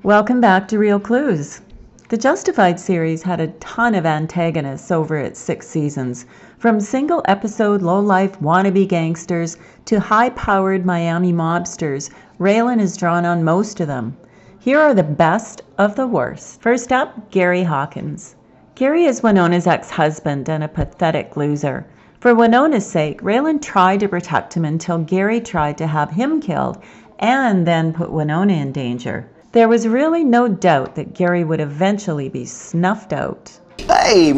Welcome back to Real Clues. The Justified series had a ton of antagonists over its 6 seasons, from single-episode low-life wannabe gangsters to high-powered Miami mobsters. Raylen has drawn on most of them. Here are the best of the worst. First up, Gary Hawkins. Gary is Wynona's ex-husband and a pathetic loser. For Wynona's sake, Raylen tried to protect him until Gary tried to have him killed and then put Wynona in danger. There was really no doubt that Gary would eventually be snuffed out. Hey,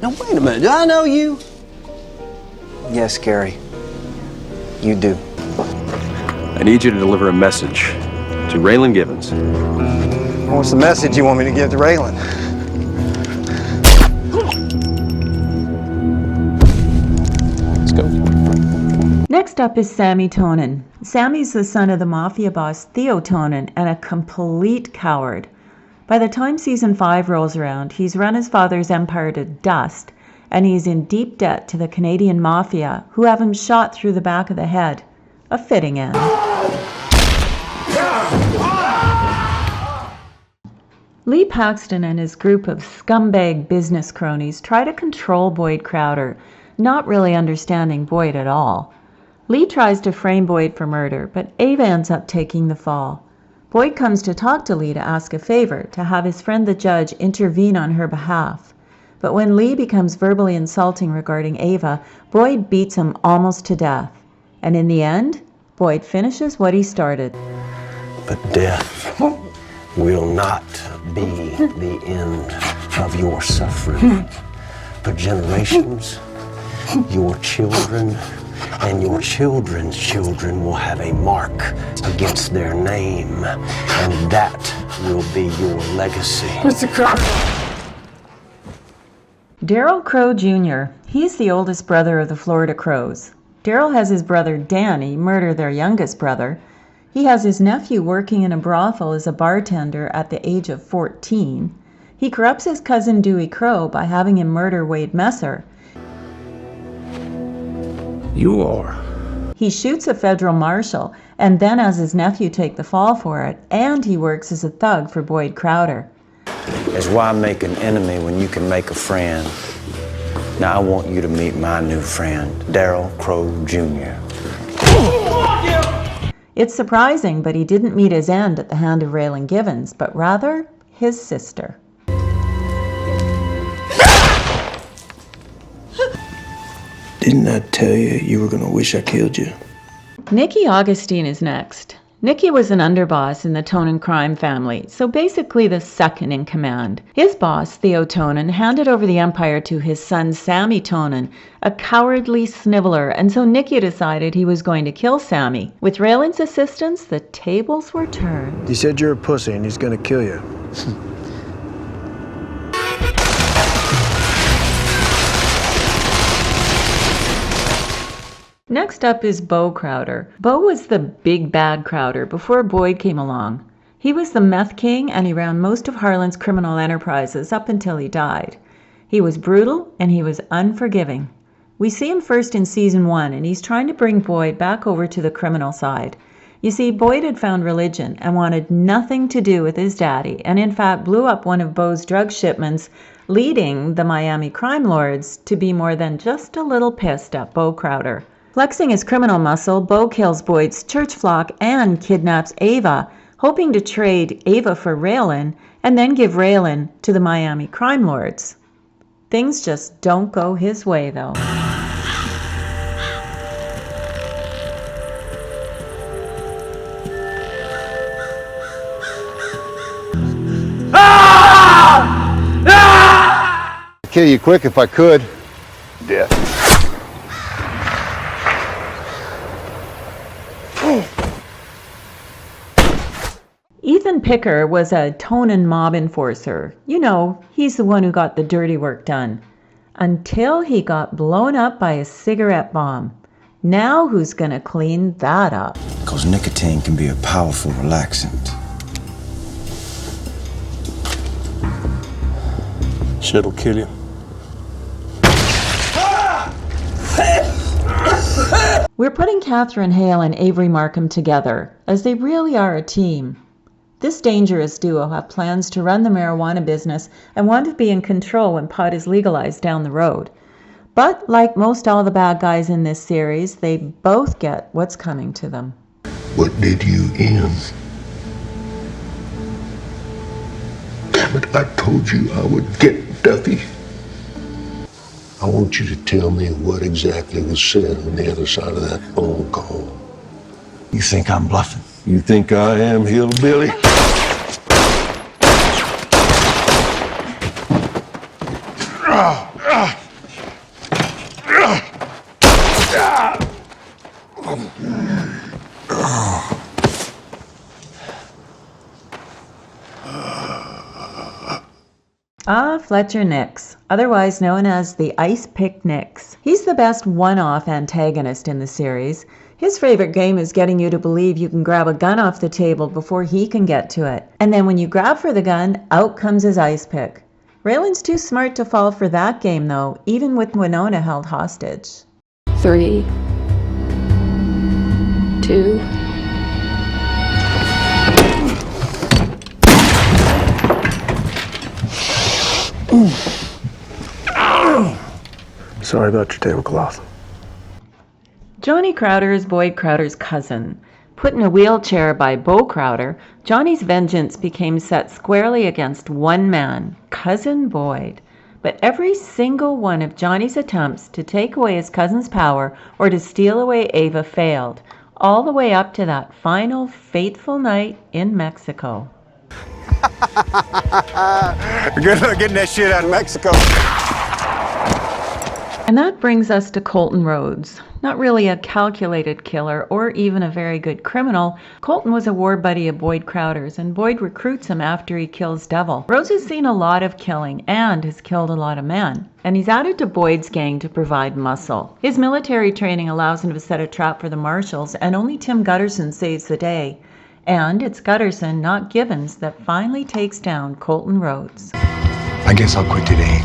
now wait a minute, do I know you? Yes, Gary, you do. I need you to deliver a message to Raylen Givens. What's the message you want me to give to Raylen? Let's go. Next up is Sammy Tonin. Sammy's the son of the mafia boss Theo Tonin and a complete coward. By the time season 5 rolls around, he's run his father's empire to dust, and he's in deep debt to the Canadian mafia, who have him shot through the back of the head. A fitting end. Lee Paxton and his group of scumbag business cronies try to control Boyd Crowder, not really understanding Boyd at all. Lee tries to frame Boyd for murder, but Ava ends up taking the fall. Boyd comes to talk to Lee to ask a favor, to have his friend the judge intervene on her behalf. But when Lee becomes verbally insulting regarding Ava, Boyd beats him almost to death. And in the end, Boyd finishes what he started. But death will not be the end of your suffering. For generations, your children and your children's children will have a mark against their name, and that will be your legacy. Mr. Crow. Daryl Crow Jr. He's the oldest brother of the Florida Crows. Daryl has his brother Danny murder their youngest brother. He has his nephew working in a brothel as a bartender at the age of 14. He corrupts his cousin Dewey Crow by having him murder Wade Messer. You are. He shoots a federal marshal and then has his nephew take the fall for it, and he works as a thug for Boyd Crowder. Is why make an enemy when you can make a friend. Now I want you to meet my new friend, Daryl Crow Jr. It's surprising, but he didn't meet his end at the hand of Raylen Givens, but rather his sister. Didn't I tell you you were gonna wish I killed you? Nikki Augustine is next. Nikki was an underboss in the Tonin crime family, so basically the second in command. His boss, Theo Tonin, handed over the empire to his son Sammy Tonin, a cowardly sniveler, and so Nikki decided he was going to kill Sammy. With Raylen's assistance, the tables were turned. He said you're a pussy and he's gonna kill you. Next up is Bo Crowder. Bo was the big bad Crowder before Boyd came along. He was the meth king and he ran most of Harlan's criminal enterprises up until he died. He was brutal and he was unforgiving. We see him first in season 1 and he's trying to bring Boyd back over to the criminal side. You see, Boyd had found religion and wanted nothing to do with his daddy, and in fact blew up one of Bo's drug shipments, leading the Miami crime lords to be more than just a little pissed at Bo Crowder. Flexing his criminal muscle, Bo kills Boyd's church flock and kidnaps Ava, hoping to trade Ava for Raylen and then give Raylen to the Miami crime lords. Things just don't go his way, though. I'd kill you quick if I could. Death. Ethan Picker was a Tonin mob enforcer. You know, he's the one who got the dirty work done. Until he got blown up by a cigarette bomb. Now who's gonna clean that up? Because nicotine can be a powerful relaxant. Shit'll kill you. We're putting Catherine Hale and Avery Markham together, as they really are a team. This dangerous duo have plans to run the marijuana business and want to be in control when pot is legalized down the road. But like most all the bad guys in this series, they both get what's coming to them. What did you end? Damn it, I told you I would get Duffy. I want you to tell me what exactly was said on the other side of that phone call. You think I'm bluffing? You think I am hillbilly? Fletcher Nix, otherwise known as the Ice Pick Nix. He's the best one-off antagonist in the series. His favorite game is getting you to believe you can grab a gun off the table before he can get to it. And then when you grab for the gun, out comes his ice pick. Raylen's too smart to fall for that game though, even with Winona held hostage. 3, 2. Sorry about your tablecloth. Johnny Crowder is Boyd Crowder's cousin. Put in a wheelchair by Bo Crowder, Johnny's vengeance became set squarely against one man, Cousin Boyd. But every single one of Johnny's attempts to take away his cousin's power or to steal away Ava failed, all the way up to that final fateful night in Mexico. Good luck getting that shit out of Mexico. And that brings us to Colton Rhodes. Not really a calculated killer or even a very good criminal, Colton was a war buddy of Boyd Crowder's, and Boyd recruits him after he kills Devil. Rhodes has seen a lot of killing and has killed a lot of men, and he's added to Boyd's gang to provide muscle. His military training allows him to set a trap for the marshals, and only Tim Gutterson saves the day. And it's Gutterson, not Gibbons, that finally takes down Colton Rhodes. I guess I'll quit today.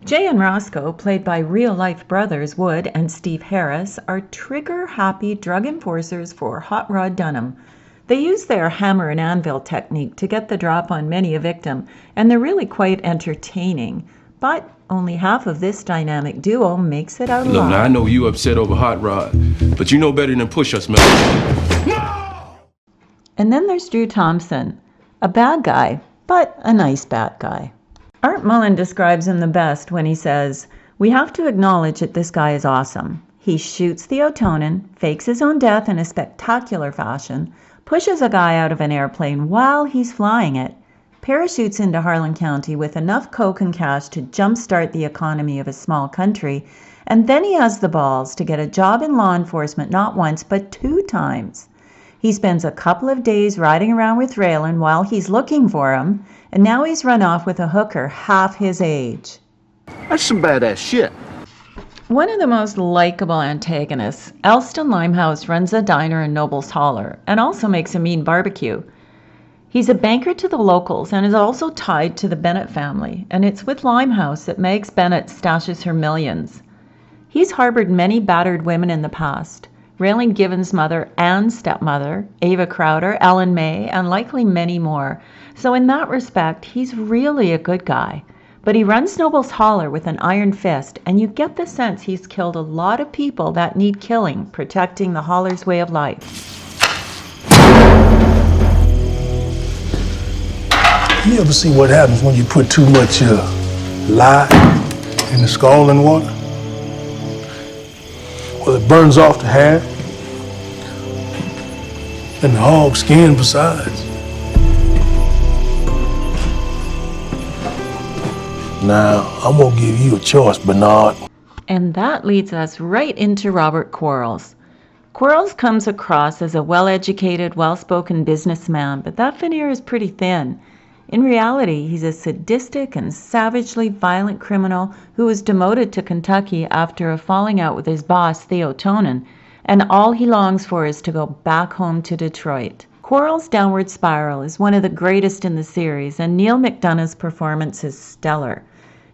Jay and Roscoe, played by real-life brothers Wood and Steve Harris, are trigger-happy drug enforcers for Hot Rod Dunham. They use their hammer and anvil technique to get the drop on many a victim, and they're really quite entertaining. But only half of this dynamic duo makes it out alive. Look, now I know you upset over Hot Rod, but you know better than push us, man. And then there's Drew Thompson, a bad guy, but a nice bad guy. Art Mullen describes him the best when he says, "We have to acknowledge that this guy is awesome. He shoots the Otonin, fakes his own death in a spectacular fashion, pushes a guy out of an airplane while he's flying it, parachutes into Harlan County with enough coke and cash to jumpstart the economy of a small country, and then he has the balls to get a job in law enforcement not once but 2 times. He spends a couple of days riding around with Raylen while he's looking for him, and now he's run off with a hooker half his age." That's some badass shit. One of the most likable antagonists, Elston Limehouse runs a diner in Noble's Holler and also makes a mean barbecue. He's a banker to the locals and is also tied to the Bennett family, and it's with Limehouse that Megs Bennett stashes her millions. He's harbored many battered women in the past, Raylan Gibbons' mother and stepmother, Ava Crowder, Ellen May, and likely many more. So in that respect, he's really a good guy. But he runs Noble's Holler with an iron fist, and you get the sense he's killed a lot of people that need killing, protecting the Holler's way of life. You ever see what happens when you put too much lye in the scalding water? Well, it burns off the hair and the hog skin besides. Now, I'm gonna give you a choice, Bernard. And that leads us right into Robert Quarles. Quarles comes across as a well-educated, well-spoken businessman, but that veneer is pretty thin. In reality, he's a sadistic and savagely violent criminal who was demoted to Kentucky after a falling out with his boss, Theo Tonin, and all he longs for is to go back home to Detroit. Quarles' downward spiral is one of the greatest in the series, and Neil McDonough's performance is stellar.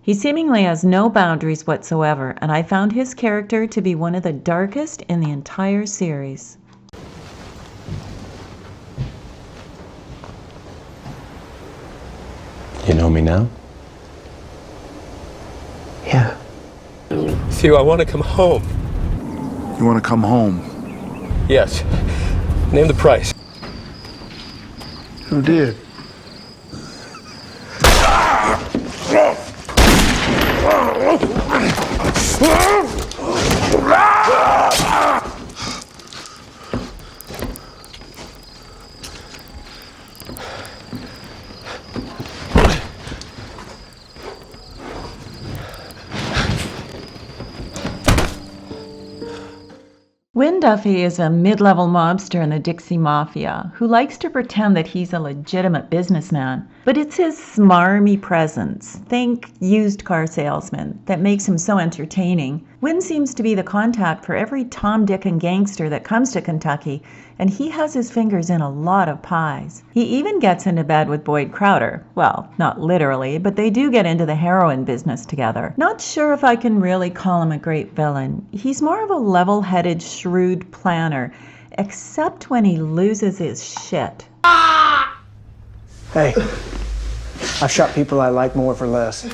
He seemingly has no boundaries whatsoever, and I found his character to be one of the darkest in the entire series. You know me now? Yeah. Hugh, I want to come home. You want to come home? Yes. Name the price. Who did? Wynn Duffy is a mid-level mobster in the Dixie Mafia who likes to pretend that he's a legitimate businessman, but it's his smarmy presence, think used car salesman, that makes him so entertaining. Wynn seems to be the contact for every Tom, Dick, and gangster that comes to Kentucky, and he has his fingers in a lot of pies. He even gets into bed with Boyd Crowder. Well, not literally, but they do get into the heroin business together. Not sure if I can really call him a great villain. He's more of a level-headed, shrewd planner, except when he loses his shit. Hey, I've shot people I like more for less.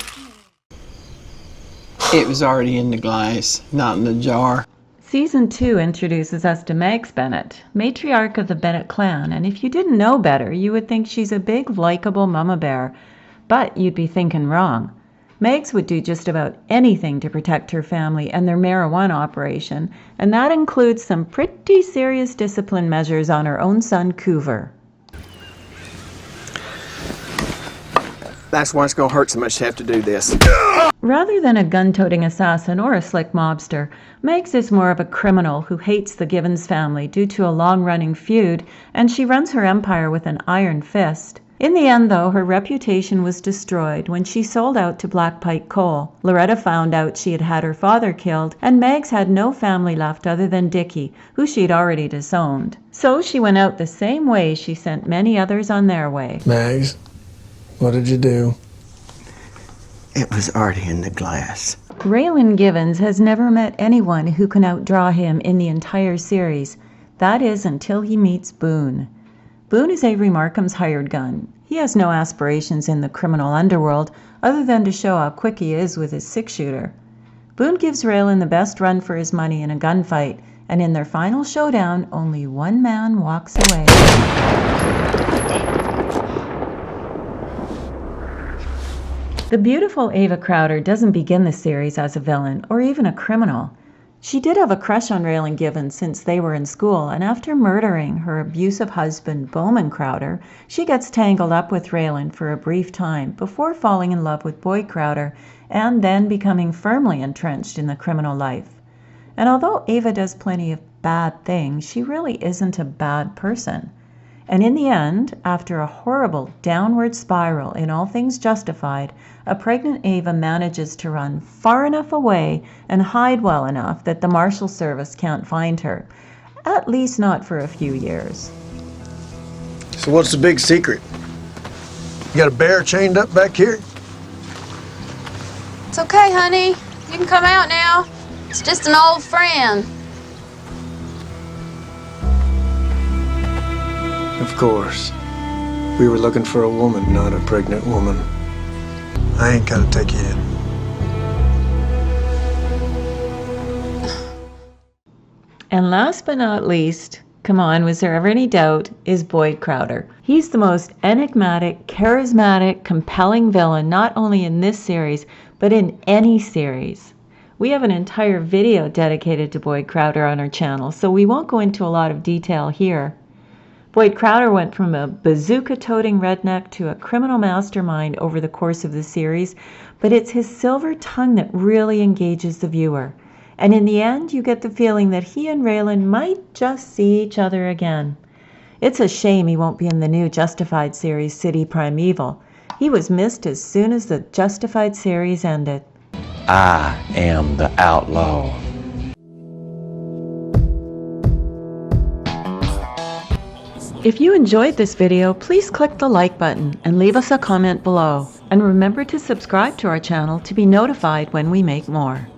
It was already in the glass, not in the jar. Season 2 introduces us to Megs Bennett, matriarch of the Bennett clan, and if you didn't know better, you would think she's a big, likable mama bear. But you'd be thinking wrong. Megs would do just about anything to protect her family and their marijuana operation, and that includes some pretty serious discipline measures on her own son, Coover. That's why it's going to hurt so much to have to do this. Rather than a gun-toting assassin or a slick mobster, Megs is more of a criminal who hates the Givens family due to a long-running feud, and she runs her empire with an iron fist. In the end, though, her reputation was destroyed when she sold out to Black Pike Coal. Loretta found out she had had her father killed, and Megs had no family left other than Dickie, who she'd already disowned. So she went out the same way she sent many others on their way. Mags, what did you do? It was already in the glass. Raylen Givens has never met anyone who can outdraw him in the entire series. That is until he meets Boon. Boon is Avery Markham's hired gun. He has no aspirations in the criminal underworld other than to show how quick he is with his six-shooter. Boon gives Raylen the best run for his money in a gunfight, and in their final showdown, only one man walks away. The beautiful Ava Crowder doesn't begin the series as a villain or even a criminal. She did have a crush on Raylen Givens since they were in school, and after murdering her abusive husband, Bowman Crowder, she gets tangled up with Raylen for a brief time before falling in love with Boyd Crowder and then becoming firmly entrenched in the criminal life. And although Ava does plenty of bad things, she really isn't a bad person. And in the end, after a horrible downward spiral in All Things Justified, a pregnant Ava manages to run far enough away and hide well enough that the Marshal Service can't find her. At least not for a few years. So what's the big secret? You got a bear chained up back here? It's okay, honey. You can come out now. It's just an old friend. Of course. We were looking for a woman, not a pregnant woman. I ain't gotta take you in. And last but not least, come on, was there ever any doubt, is Boyd Crowder. He's the most enigmatic, charismatic, compelling villain, not only in this series, but in any series. We have an entire video dedicated to Boyd Crowder on our channel, so we won't go into a lot of detail here. Boyd Crowder went from a bazooka-toting redneck to a criminal mastermind over the course of the series, but it's his silver tongue that really engages the viewer. And in the end, you get the feeling that he and Raylen might just see each other again. It's a shame he won't be in the new Justified series, City Primeval. He was missed as soon as the Justified series ended. I am the outlaw. If you enjoyed this video, please click the like button and leave us a comment below. And remember to subscribe to our channel to be notified when we make more.